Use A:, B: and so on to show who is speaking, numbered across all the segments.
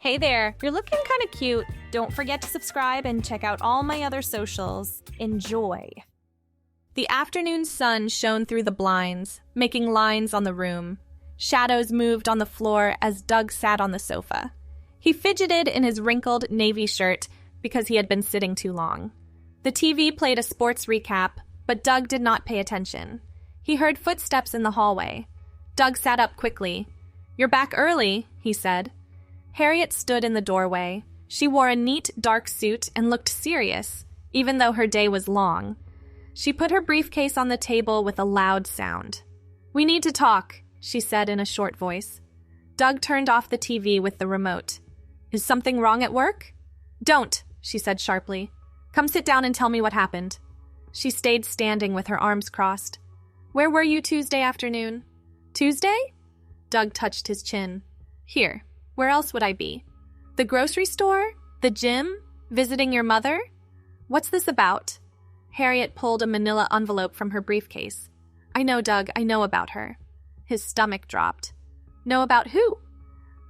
A: Hey there, you're looking kind of cute. Don't forget to subscribe and check out all my other socials. Enjoy. The afternoon sun shone through the blinds, making lines on the room. Shadows moved on the floor as Doug sat on the sofa. He fidgeted in his wrinkled navy shirt because he had been sitting too long. The TV played a sports recap, but Doug did not pay attention. He heard footsteps in the hallway. Doug sat up quickly. "You're back early," he said. Harriet stood in the doorway. She wore a neat, dark suit and looked serious, even though her day was long. She put her briefcase on the table with a loud sound. "We need to talk," she said in a short voice. Doug turned off the TV with the remote. "Is something wrong at work?" "Don't," she said sharply. "Come sit down and tell me what happened." She stayed standing with her arms crossed. "Where were you Tuesday afternoon?" "Tuesday?" Doug touched his chin. "Here. Where else would I be? The grocery store? The gym? Visiting your mother? What's this about?" Harriet pulled a manila envelope from her briefcase. "I know, Doug. I know about her." His stomach dropped. "Know about who?"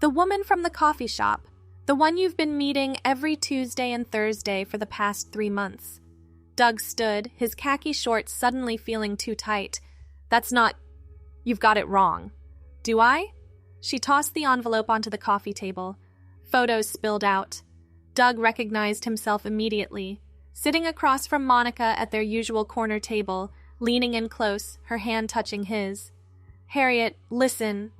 A: "The woman from the coffee shop. The one you've been meeting every Tuesday and Thursday for the past 3 months." Doug stood, his khaki shorts suddenly feeling too tight. "That's not... You've got it wrong." "Do I?" She tossed the envelope onto the coffee table. Photos spilled out. Doug recognized himself immediately, sitting across from Monica at their usual corner table, leaning in close, her hand touching his. "Harriet, listen.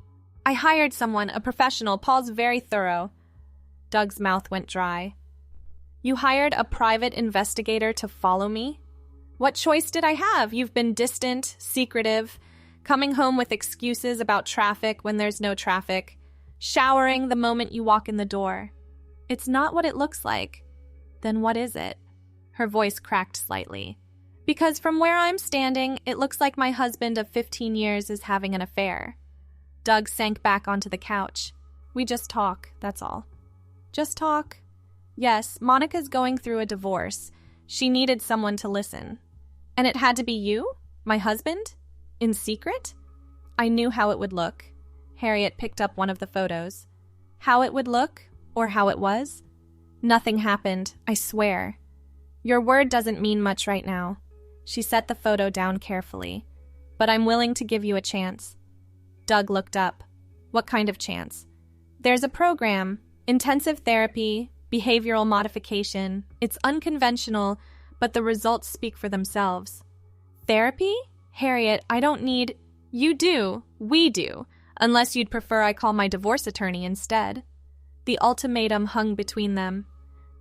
A: I hired someone, a professional. Paul's very thorough." Doug's mouth went dry. "You hired a private investigator to follow me? What choice did I have? You've been distant, secretive, coming home with excuses about traffic when there's no traffic, showering the moment you walk in the door. It's not what it looks like. Then what is it?" Her voice cracked slightly. "Because from where I'm standing, it looks like my husband of 15 years is having an affair." Doug sank back onto the couch. "We just talk, that's all." "Just talk?" "Yes, Monica's going through a divorce. She needed someone to listen." "And it had to be you? My husband? In secret?" "I knew how it would look." Harriet picked up one of the photos. "How it would look? Or how it was?" "Nothing happened, I swear." "Your word doesn't mean much right now." She set the photo down carefully. "But I'm willing to give you a chance." Doug looked up. "What kind of chance?" "There's a program, intensive therapy, behavioral modification. It's unconventional, but the results speak for themselves." "Therapy? Harriet, I don't need..." "You do. We do. Unless you'd prefer I call my divorce attorney instead." The ultimatum hung between them.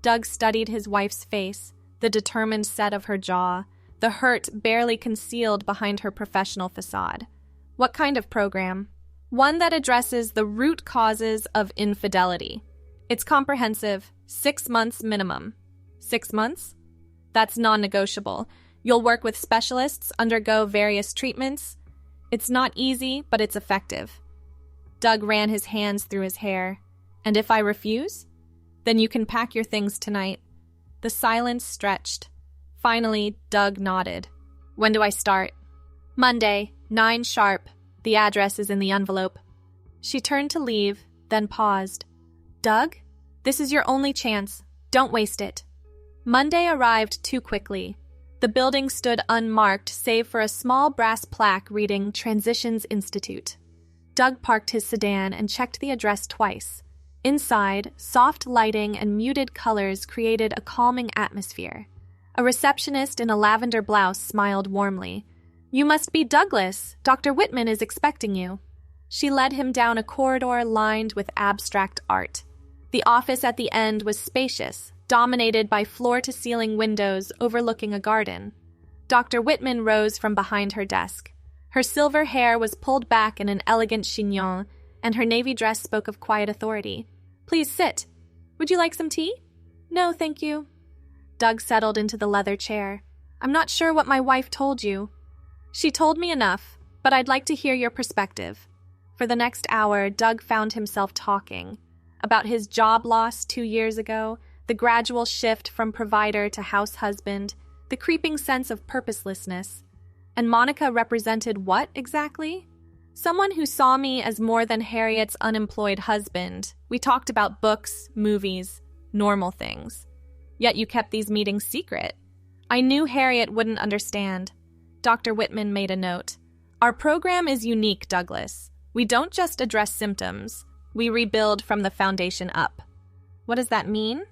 A: Doug studied his wife's face, the determined set of her jaw, the hurt barely concealed behind her professional facade. "What kind of program?" "One that addresses the root causes of infidelity. It's comprehensive, 6 months minimum." "6 months?" "That's non-negotiable. You'll work with specialists, undergo various treatments. It's not easy, but it's effective." Doug ran his hands through his hair. "And if I refuse?" "Then you can pack your things tonight." The silence stretched. Finally, Doug nodded. "When do I start?" "Monday, 9 sharp. The address is in the envelope." She turned to leave, then paused. "Doug, this is your only chance. Don't waste it." Monday arrived too quickly. The building stood unmarked save for a small brass plaque reading Transitions Institute. Doug parked his sedan and checked the address twice. Inside, soft lighting and muted colors created a calming atmosphere. A receptionist in a lavender blouse smiled warmly. "You must be Douglas. Dr. Whitman is expecting you." She led him down a corridor lined with abstract art. The office at the end was spacious, dominated by floor-to-ceiling windows overlooking a garden. Dr. Whitman rose from behind her desk. Her silver hair was pulled back in an elegant chignon, and her navy dress spoke of quiet authority. "Please sit. Would you like some tea?" "No, thank you." Doug settled into the leather chair. "I'm not sure what my wife told you." "She told me enough, but I'd like to hear your perspective." For the next hour, Doug found himself talking about his job loss 2 years ago, the gradual shift from provider to house husband, the creeping sense of purposelessness. And Monica represented what exactly? Someone who saw me as more than Harriet's unemployed husband. We talked about books, movies, normal things. Yet you kept these meetings secret. I knew Harriet wouldn't understand. Dr. Whitman made a note. Our program is unique, Douglas. We don't just address symptoms. We rebuild from the foundation up. What does that mean?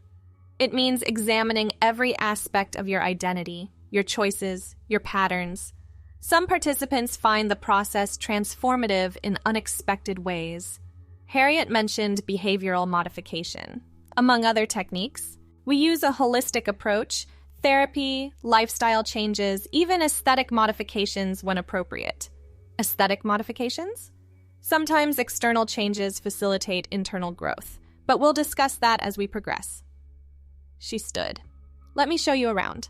A: It means examining every aspect of your identity, your choices, your patterns. Some participants find the process transformative in unexpected ways. Harriet mentioned behavioral modification. Among other techniques, we use a holistic approach, therapy, lifestyle changes, even aesthetic modifications when appropriate. Aesthetic modifications? Sometimes external changes facilitate internal growth, but we'll discuss that as we progress. She stood. Let me show you around.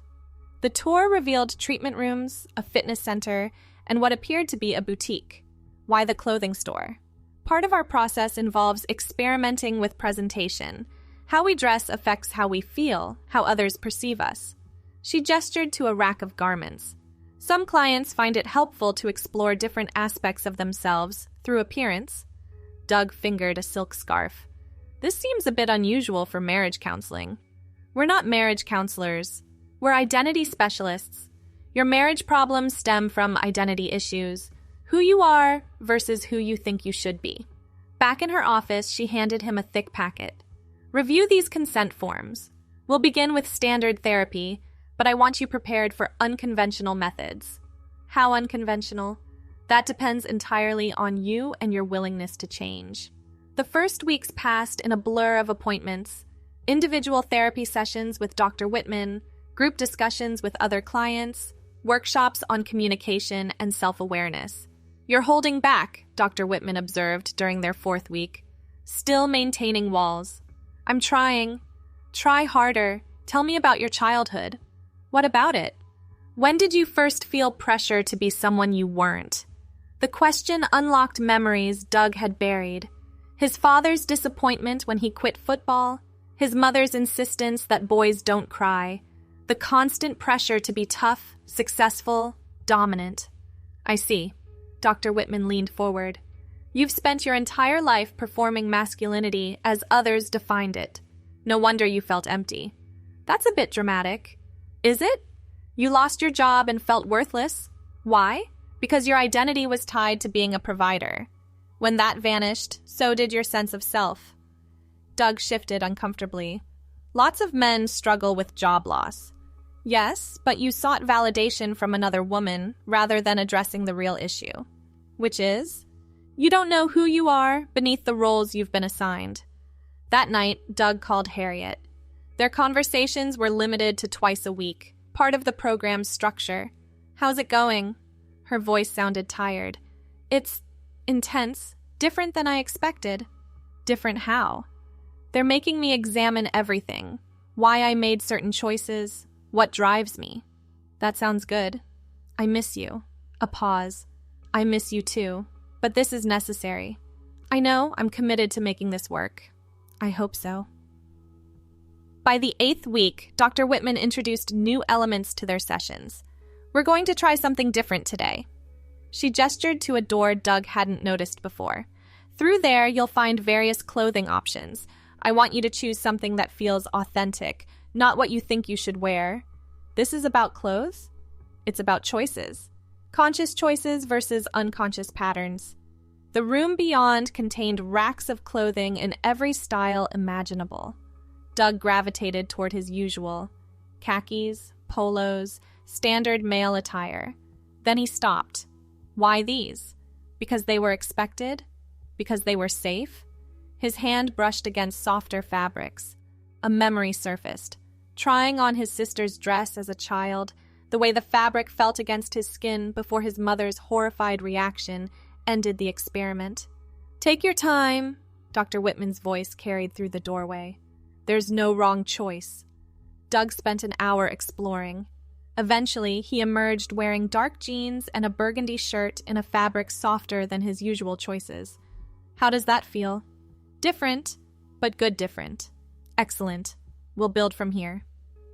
A: The tour revealed treatment rooms, a fitness center, and what appeared to be a boutique. Why the clothing store? Part of our process involves experimenting with presentation. How we dress affects how we feel, how others perceive us. She gestured to a rack of garments. Some clients find it helpful to explore different aspects of themselves through appearance. Doug fingered a silk scarf. This seems a bit unusual for marriage counseling. We're not marriage counselors. We're identity specialists. Your marriage problems stem from identity issues, who you are versus who you think you should be. Back in her office, she handed him a thick packet. Review these consent forms. We'll begin with standard therapy, but I want you prepared for unconventional methods. How unconventional? That depends entirely on you and your willingness to change. The first weeks passed in a blur of appointments, individual therapy sessions with Dr. Whitman, group discussions with other clients, workshops on communication and self-awareness. You're holding back, Dr. Whitman observed during their 4th week. Still maintaining walls. I'm trying. Try harder. Tell me about your childhood. What about it? When did you first feel pressure to be someone you weren't? The question unlocked memories Doug had buried. His father's disappointment when he quit football, his mother's insistence that boys don't cry, the constant pressure to be tough, successful, dominant. I see. Dr. Whitman leaned forward. You've spent your entire life performing masculinity as others defined it. No wonder you felt empty. That's a bit dramatic. Is it? You lost your job and felt worthless. Why? Because your identity was tied to being a provider. When that vanished, so did your sense of self. Doug shifted uncomfortably. Lots of men struggle with job loss. Yes, but you sought validation from another woman rather than addressing the real issue. Which is? You don't know who you are beneath the roles you've been assigned. That night, Doug called Harriet. Their conversations were limited to twice a week, part of the program's structure. How's it going? Her voice sounded tired. It's intense, different than I expected. Different how? They're making me examine everything. Why I made certain choices, what drives me. That sounds good. I miss you. A pause. I miss you too. But this is necessary. I know I'm committed to making this work. I hope so. By the 8th week, Dr. Whitman introduced new elements to their sessions. We're going to try something different today. She gestured to a door Doug hadn't noticed before. Through there, you'll find various clothing options. I want you to choose something that feels authentic, not what you think you should wear. This is about clothes? It's about choices. Conscious choices versus unconscious patterns. The room beyond contained racks of clothing in every style imaginable. Doug gravitated toward his usual. Khakis, polos, standard male attire. Then he stopped. Why these? Because they were expected? Because they were safe? His hand brushed against softer fabrics. A memory surfaced. Trying on his sister's dress as a child, the way the fabric felt against his skin before his mother's horrified reaction ended the experiment. Take your time, Dr. Whitman's voice carried through the doorway. There's no wrong choice. Doug spent an hour exploring. Eventually, he emerged wearing dark jeans and a burgundy shirt in a fabric softer than his usual choices. How does that feel? Different, but good different. Excellent. We'll build from here.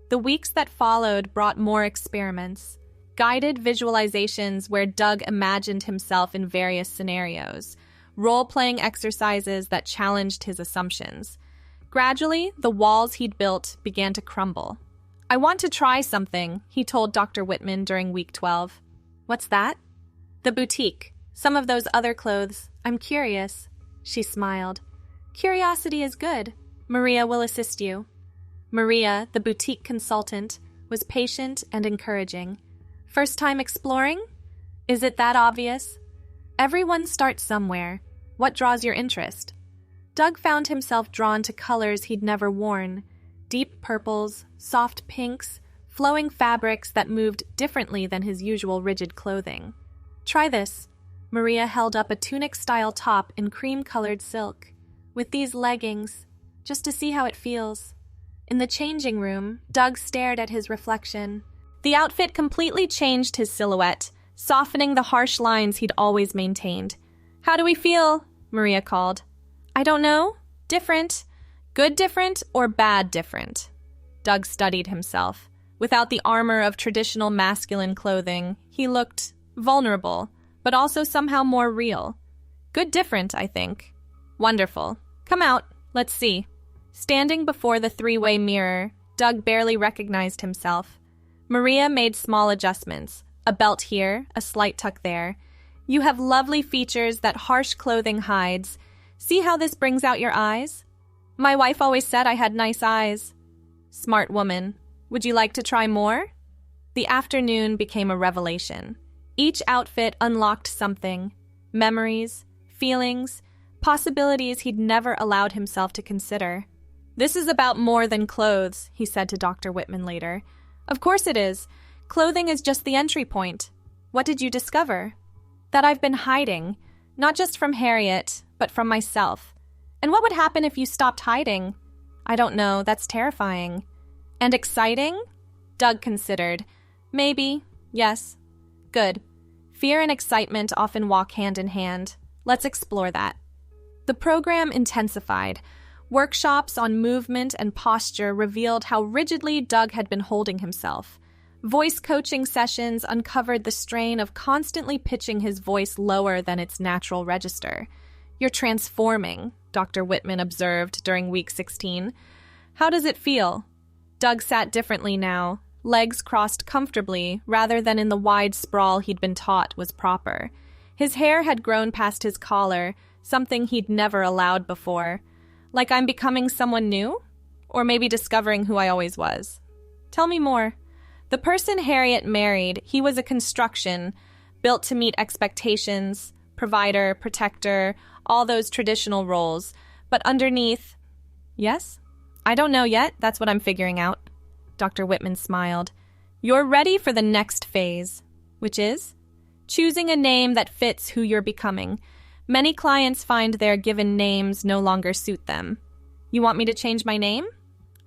A: The weeks that followed brought more experiments. guided visualizations where Doug imagined himself in various scenarios, role-playing exercises that challenged his assumptions. Gradually, the walls he'd built began to crumble. "I want to try something," he told Dr. Whitman during week 12. "What's that?" "The boutique. Some of those other clothes. I'm curious." She smiled. "Curiosity is good. Maria will assist you." Maria, the boutique consultant, was patient and encouraging. "First time exploring? Is it that obvious?" "Everyone starts somewhere. What draws your interest?" Doug found himself drawn to colors he'd never worn. Deep purples, soft pinks, flowing fabrics that moved differently than his usual rigid clothing. "Try this." Maria held up a tunic-style top in cream-colored silk. "With these leggings, just to see how it feels." In the changing room, Doug stared at his reflection. The outfit completely changed his silhouette, softening the harsh lines he'd always maintained. "How do we feel?" Maria called. "I don't know. Different. Good different or bad different?" Doug studied himself. Without the armor of traditional masculine clothing, he looked vulnerable, but also somehow more real. "Good different, I think." "Wonderful. Come out. Let's see." Standing before the three-way mirror, Doug barely recognized himself. Maria made small adjustments. A belt here, a slight tuck there. "You have lovely features that harsh clothing hides. See how this brings out your eyes?" "My wife always said I had nice eyes." "Smart woman. Would you like to try more?" The afternoon became a revelation. Each outfit unlocked something. Memories, feelings, possibilities he'd never allowed himself to consider. "This is about more than clothes," he said to Dr. Whitman later. "Of course it is. Clothing is just the entry point." "What did you discover?" "That I've been hiding, not just from Harriet, but from myself." "And what would happen if you stopped hiding?" "I don't know. That's terrifying." "And exciting?" Doug considered. "Maybe. Yes." "Good. Fear and excitement often walk hand in hand. Let's explore that." The program intensified. Workshops on movement and posture revealed how rigidly Doug had been holding himself. Voice coaching sessions uncovered the strain of constantly pitching his voice lower than its natural register. "You're transforming," Dr. Whitman observed during week 16. "How does it feel?" Doug sat differently now, legs crossed comfortably rather than in the wide sprawl he'd been taught was proper. His hair had grown past his collar, something he'd never allowed before. "Like I'm becoming someone new? Or maybe discovering who I always was?" "Tell me more." "The person Harriet married, he was a construction, built to meet expectations, provider, protector, all those traditional roles. But underneath..." "Yes? I don't know yet. That's what I'm figuring out." Dr. Whitman smiled. "You're ready for the next phase." "Which is?" "Choosing a name that fits who you're becoming. Many clients find their given names no longer suit them." "You want me to change my name?"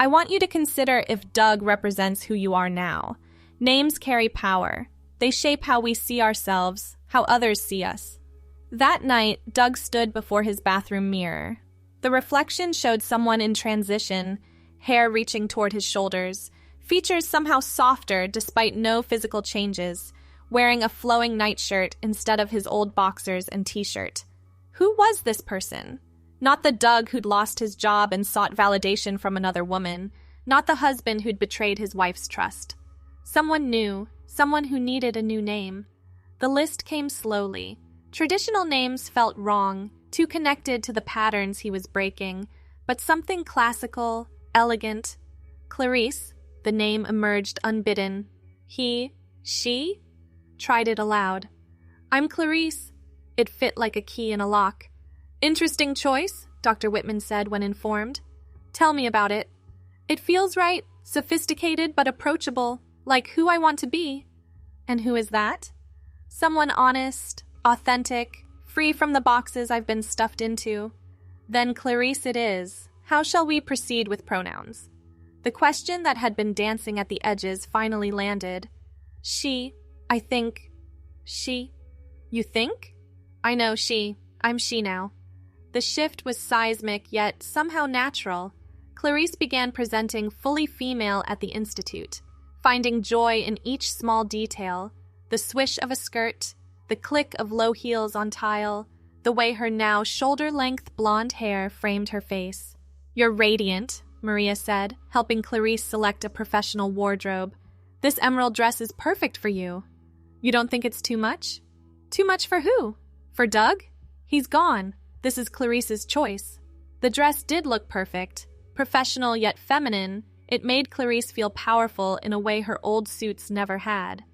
A: "I want you to consider if Doug represents who you are now. Names carry power. They shape how we see ourselves, how others see us." That night, Doug stood before his bathroom mirror. The reflection showed someone in transition, hair reaching toward his shoulders, features somehow softer despite no physical changes, wearing a flowing nightshirt instead of his old boxers and t-shirt. Who was this person? Not the Doug who'd lost his job and sought validation from another woman, not the husband who'd betrayed his wife's trust. Someone new, someone who needed a new name. The list came slowly. Traditional names felt wrong, too connected to the patterns he was breaking, but something classical, elegant. Clarice, the name emerged unbidden. He, she, tried it aloud. "I'm Clarice." It fit like a key in a lock. "Interesting choice," Dr. Whitman said when informed. "Tell me about it." "It feels right, sophisticated but approachable, like who I want to be." "And who is that?" "Someone honest, authentic, free from the boxes I've been stuffed into." "Then Clarice it is. How shall we proceed with pronouns?" The question that had been dancing at the edges finally landed. "She, I think." "She? You think?" "I know she. I'm she now." The shift was seismic, yet somehow natural. Clarice began presenting fully female at the Institute, finding joy in each small detail, The swish of a skirt, the click of low heels on tile, the way her now shoulder-length blonde hair framed her face. "You're radiant," Maria said, helping Clarice select a professional wardrobe. "This emerald dress is perfect for you. You don't think it's too much?" "Too much for who? For Doug? He's gone. This is Clarice's choice." The dress did look perfect. Professional yet feminine, it made Clarice feel powerful in a way her old suits never had.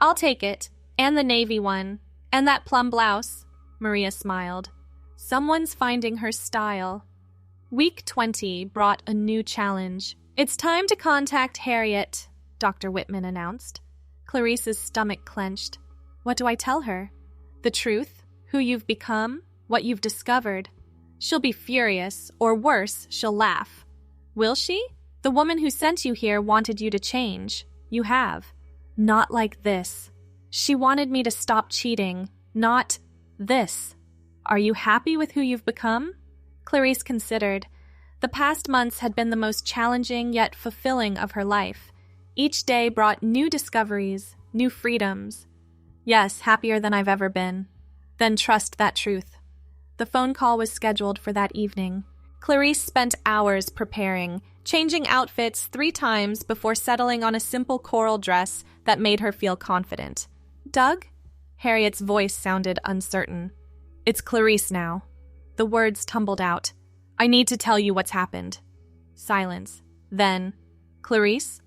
A: "I'll take it. And the navy one. And that plum blouse." Maria smiled. Someone's finding her style. Week 20 brought a new challenge. "It's time to contact Harriet," Dr. Whitman announced. Clarice's stomach clenched. "What do I tell her? The truth? Who you've become? What you've discovered?" "She'll be furious, or worse, she'll laugh." "Will she? The woman who sent you here wanted you to change. You have. Not like this. She wanted me to stop cheating, not this. Are you happy with who you've become?" Clarice considered. The past months had been the most challenging yet fulfilling of her life. Each day brought new discoveries, new freedoms. "Yes, happier than I've ever been." "Then trust that truth." The phone call was scheduled for that evening. Clarice spent hours preparing, changing outfits 3 times before settling on a simple coral dress that made her feel confident. "Doug?" Harriet's voice sounded uncertain. "It's Clarice now." The words tumbled out. "I need to tell you what's happened." Silence. Then, "Clarice?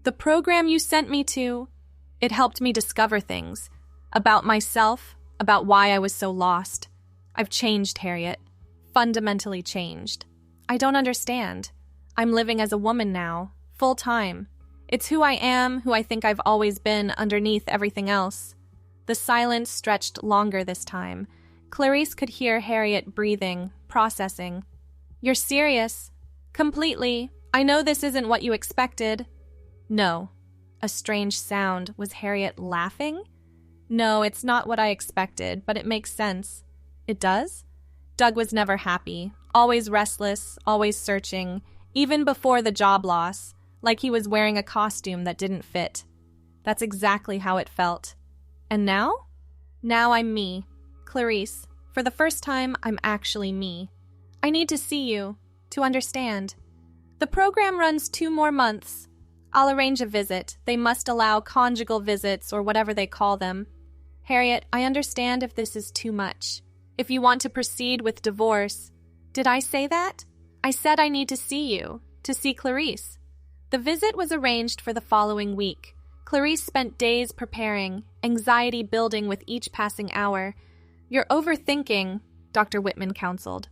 A: The program you sent me to, it helped me discover things. About myself, about why I was so lost. I've changed, Harriet. Fundamentally changed. I don't understand. I'm living as a woman now, full time. It's who I am, who I think I've always been underneath everything else." The silence stretched longer this time. Clarice could hear Harriet breathing, processing. "You're serious? Completely. I know this isn't what you expected." "No." A strange sound. Was Harriet laughing? "No, it's not what I expected, but it makes sense." "It does?" Doug was never happy, always restless, always searching, even before the job loss, like he was wearing a costume that didn't fit. That's exactly how it felt. And now? Now I'm me. Clarice. For the first time, I'm actually me. I need to see you, to understand. The program runs 2 more months. I'll arrange a visit. They must allow conjugal visits or whatever they call them. Harriet, I understand if this is too much. If you want to proceed with divorce. Did I say that? I said I need to see you, to see Clarice. The visit was arranged for the following week. Clarice spent days preparing, anxiety building with each passing hour. You're overthinking, Dr. Whitman counseled.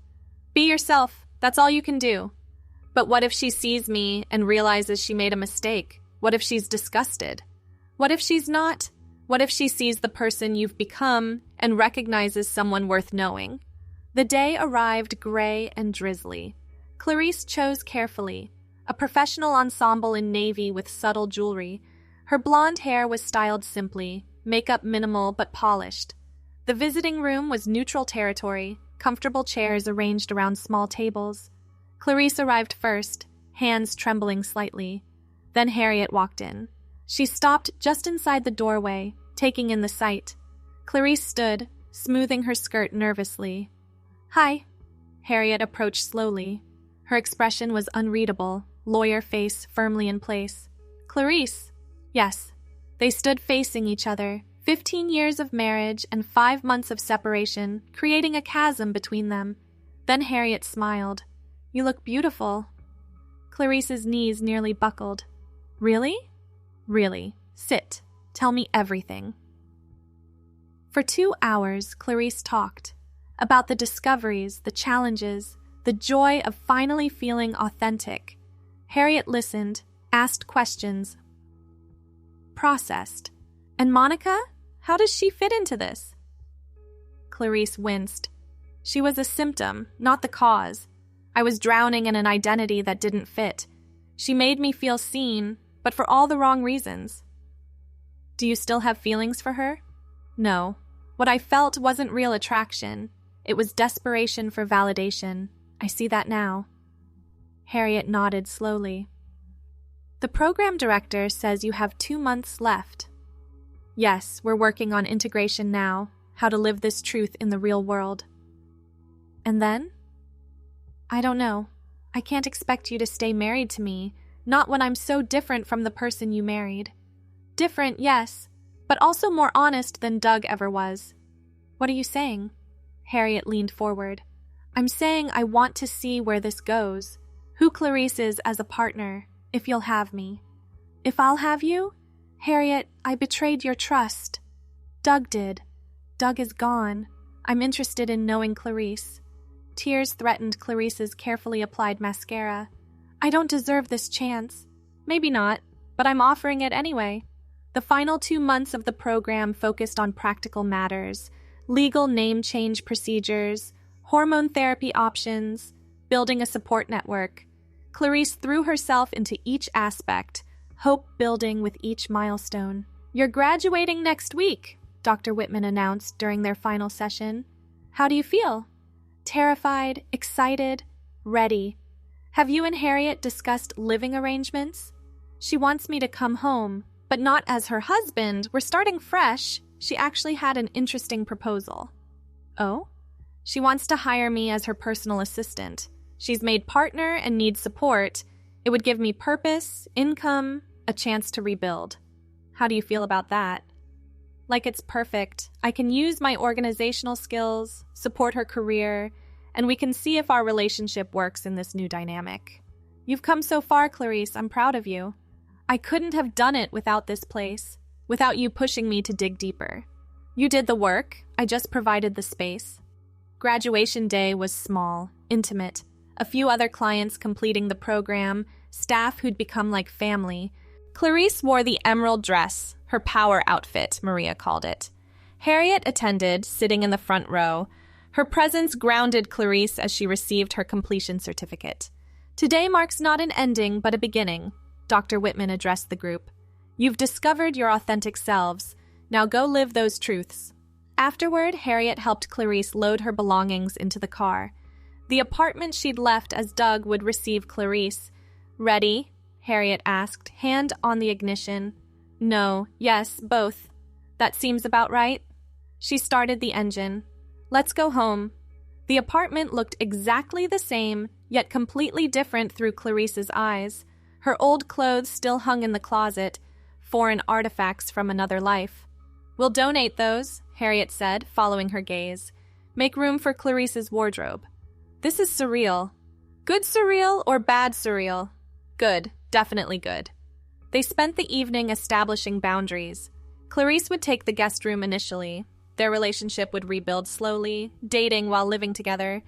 A: Be yourself, that's all you can do. But what if she sees me and realizes she made a mistake? What if she's disgusted? What if she's not? What if she sees the person you've become and recognizes someone worth knowing? The day arrived gray and drizzly. Clarice chose carefully, a professional ensemble in navy with subtle jewelry. Her blonde hair was styled simply, makeup minimal but polished. The visiting room was neutral territory, comfortable chairs arranged around small tables. Clarice arrived first, hands trembling slightly. Then Harriet walked in. She stopped just inside the doorway, taking in the sight. Clarice stood, smoothing her skirt nervously. Hi. Harriet approached slowly. Her expression was unreadable, lawyer face firmly in place. Clarice. Yes. They stood facing each other, 15 years of marriage and 5 months of separation, creating a chasm between them. Then Harriet smiled. You look beautiful. Clarice's knees nearly buckled. Really? Really. Sit. Tell me everything. For 2 hours, Clarice talked about the discoveries, the challenges, the joy of finally feeling authentic. Harriet listened, asked questions, processed. And Monica? How does she fit into this? Clarice winced. She was a symptom, not the cause. I was drowning in an identity that didn't fit. She made me feel seen, but for all the wrong reasons. Do you still have feelings for her? No. What I felt wasn't real attraction. It was desperation for validation. I see that now. Harriet nodded slowly. The program director says you have 2 months left. Yes, we're working on integration now, how to live this truth in the real world. And then? I don't know. I can't expect you to stay married to me, not when I'm so different from the person you married. Different, yes, but also more honest than Doug ever was. What are you saying? Harriet leaned forward. I'm saying I want to see where this goes, who Clarice is as a partner, if you'll have me. If I'll have you? Harriet, I betrayed your trust. Doug did. Doug is gone. I'm interested in knowing Clarice. Tears threatened Clarice's carefully applied mascara. I don't deserve this chance. Maybe not, but I'm offering it anyway. The final 2 months of the program focused on practical matters, legal name change procedures, hormone therapy options, building a support network. Clarice threw herself into each aspect, hope building with each milestone. You're graduating next week, Dr. Whitman announced during their final session. How do you feel? Terrified, excited, ready. Have you and Harriet discussed living arrangements? She wants me to come home, but not as her husband. We're starting fresh. She actually had an interesting proposal. Oh? She wants to hire me as her personal assistant. She's made partner and needs support. It would give me purpose, income, a chance to rebuild. How do you feel about that? Like it's perfect. I can use my organizational skills, support her career, and we can see if our relationship works in this new dynamic. You've come so far, Clarice. I'm proud of you. I couldn't have done it without this place, without you pushing me to dig deeper. You did the work. I just provided the space. Graduation day was small, intimate. A few other clients completing the program, staff who'd become like family. Clarice wore the emerald dress, her power outfit, Maria called it. Harriet attended, sitting in the front row. Her presence grounded Clarice as she received her completion certificate. Today marks not an ending, but a beginning, Dr. Whitman addressed the group. You've discovered your authentic selves. Now go live those truths. Afterward, Harriet helped Clarice load her belongings into the car. The apartment she'd left as Doug would receive Clarice. Ready? Harriet asked, hand on the ignition. No, yes, both. That seems about right. She started the engine. Let's go home. The apartment looked exactly the same, yet completely different through Clarice's eyes. Her old clothes still hung in the closet, foreign artifacts from another life. We'll donate those, Harriet said, following her gaze. Make room for Clarice's wardrobe. This is surreal. Good surreal or bad surreal? Good, definitely good. They spent the evening establishing boundaries. Clarice would take the guest room initially. Their relationship would rebuild slowly, dating while living together.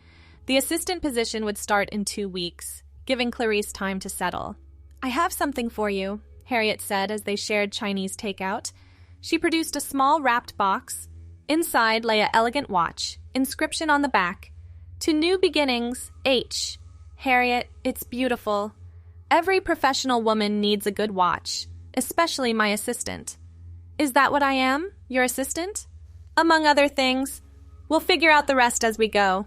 A: The assistant position would start in 2 weeks, giving Clarice time to settle. I have something for you, Harriet said as they shared Chinese takeout. She produced a small wrapped box. Inside lay an elegant watch, inscription on the back. To new beginnings, H. Harriet, it's beautiful. Every professional woman needs a good watch, especially my assistant. Is that what I am, your assistant? Among other things. We'll figure out the rest as we go.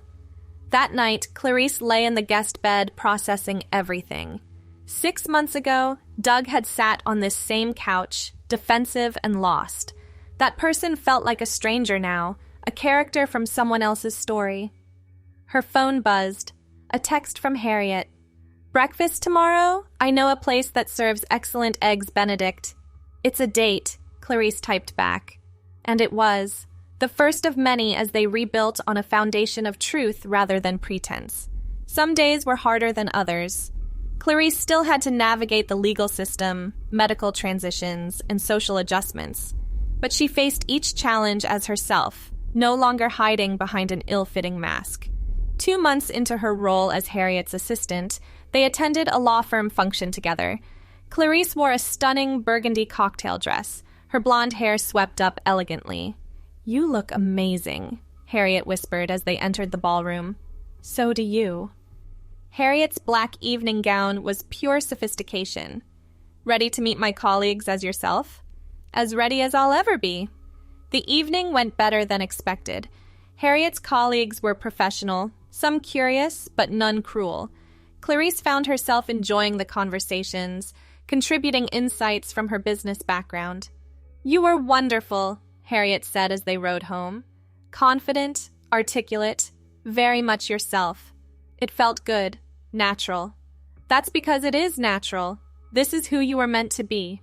A: That night, Clarice lay in the guest bed processing everything. 6 months ago, Doug had sat on this same couch, defensive and lost. That person felt like a stranger now, a character from someone else's story. Her phone buzzed. A text from Harriet. Breakfast tomorrow? I know a place that serves excellent eggs Benedict. It's a date, Clarice typed back. And it was. The first of many as they rebuilt on a foundation of truth rather than pretense. Some days were harder than others. Clarice still had to navigate the legal system, medical transitions, and social adjustments. But she faced each challenge as herself, no longer hiding behind an ill-fitting mask. 2 months into her role as Harriet's assistant, they attended a law firm function together. Clarice wore a stunning burgundy cocktail dress, her blonde hair swept up elegantly. You look amazing, Harriet whispered as they entered the ballroom. So do you. Harriet's black evening gown was pure sophistication. Ready to meet my colleagues as yourself? As ready as I'll ever be. The evening went better than expected. Harriet's colleagues were professional, some curious, but none cruel. Clarice found herself enjoying the conversations, contributing insights from her business background. "You were wonderful," Harriet said as they rode home. "Confident, articulate, very much yourself. It felt good, natural. That's because it is natural. This is who you were meant to be."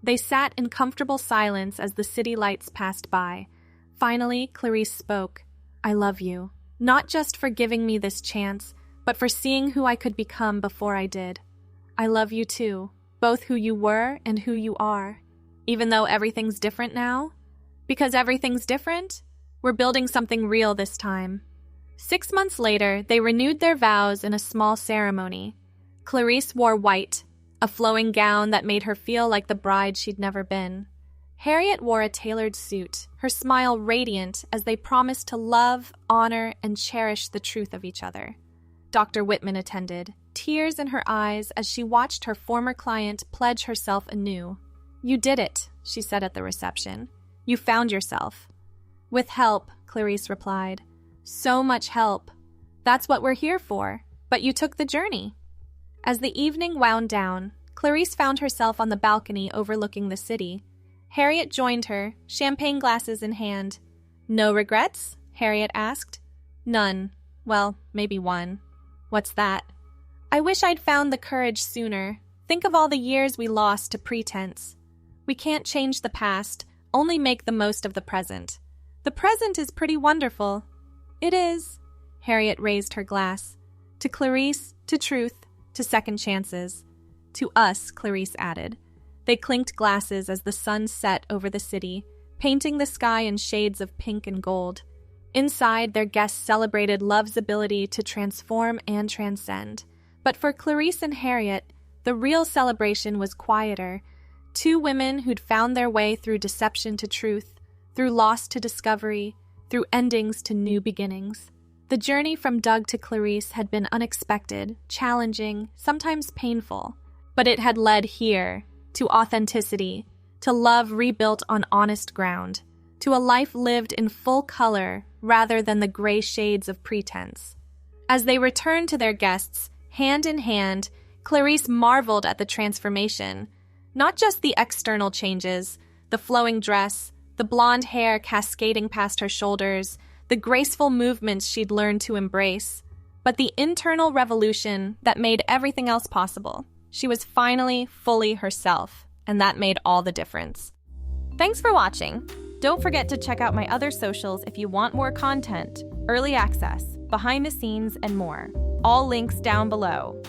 A: They sat in comfortable silence as the city lights passed by. Finally, Clarice spoke. "I love you, not just for giving me this chance, but for seeing who I could become before I did. I love you too, both who you were and who you are. Even though everything's different now, because everything's different, we're building something real this time." 6 months later, they renewed their vows in a small ceremony. Clarice wore white, a flowing gown that made her feel like the bride she'd never been. Harriet wore a tailored suit, her smile radiant as they promised to love, honor, and cherish the truth of each other. Dr. Whitman attended, tears in her eyes as she watched her former client pledge herself anew. "You did it," she said at the reception. "You found yourself." "With help," Clarice replied. "So much help. That's what we're here for. But you took the journey." As the evening wound down, Clarice found herself on the balcony overlooking the city. Harriet joined her, champagne glasses in hand. "No regrets?" Harriet asked. "None. Well, maybe one." "What's that?" "I wish I'd found the courage sooner. Think of all the years we lost to pretense. We can't change the past, only make the most of the present. The present is pretty wonderful." "It is." Harriet raised her glass. "To Clarice, to truth, to second chances. To us," Clarice added. They clinked glasses as the sun set over the city, painting the sky in shades of pink and gold. Inside, their guests celebrated love's ability to transform and transcend. But for Clarice and Harriet, the real celebration was quieter. Two women who'd found their way through deception to truth, through loss to discovery, through endings to new beginnings. The journey from Doug to Clarice had been unexpected, challenging, sometimes painful. But it had led here, to authenticity, to love rebuilt on honest ground, to a life lived in full color rather than the gray shades of pretense. As they returned to their guests, hand in hand, Clarice marveled at the transformation. Not just the external changes, the flowing dress, the blonde hair cascading past her shoulders, the graceful movements she'd learned to embrace, but the internal revolution that made everything else possible. She was finally fully herself, and that made all the difference. Thanks for watching. Don't forget to check out my other socials if you want more content, early access, behind the scenes, and more. All links down below.